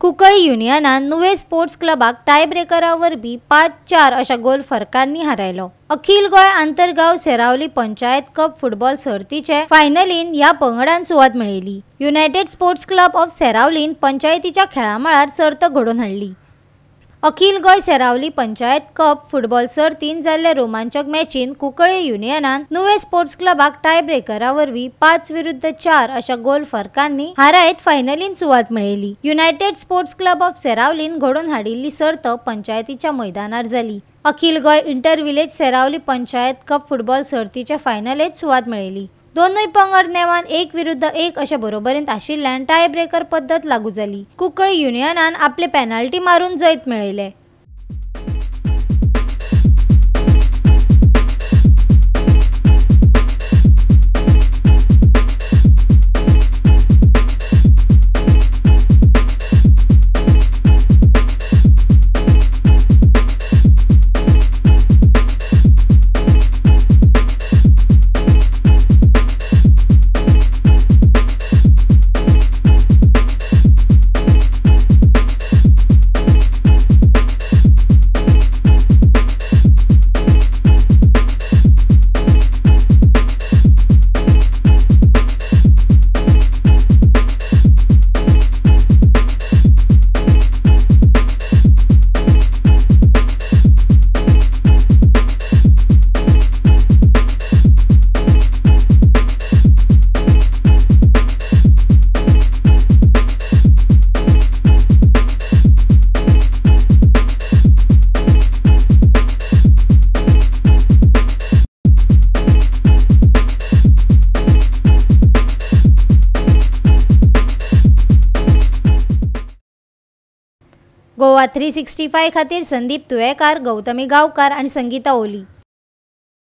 कुंकळी युनियनान नुवे स्पोर्ट्स क्लबाक टाय ब्रेकरावर बी 5-4 अशा गोल फरकांनी हारायलो। अखिल गोय आंतरगाव सेरावली पंचायत कप फुटबॉल सर्तीचे फायनलीन ह्या पंगडान सुवात मेळयली। युनायटेड स्पोर्ट्स क्लब ऑफ सेरावलीन पंचायतीच्या खेळामळार सर्त घडोवन हाडली। अखिल गोय सेरावली पंचायत कप फुटबॉल सर्तीन जाल्ले रोमांचक मॅचीन कुंकळे युनियनान नुवे स्पोर्ट्स क्लबाक टाय ब्रेकरावरवी 5-4 अशा गोल फरकांनी हारायत फायनलीन सुवात मेळयली। युनायटेड स्पोर्ट्स क्लब ऑफ सेरावलीन घडोवन हाडिल्ली सर्त पंचायतीच्या मैदानार जाली। अखिल Goa inter village Seravali panchayat cup football सर्तीच्या फायनलीत सुवात मेळयली। दोनूय पंगड नेमान 1-1 अशा बरोबरींत आशिल्ल्यान टाय ब्रेकर पद्धत लागू जाली। कुंकळी युनियनान आपले पेनाल्टी मारून जैत मेळयले। गोवा 365 खातीर संदीप तुयेकार, गौतमी गांवकार आणि संगीता ओली।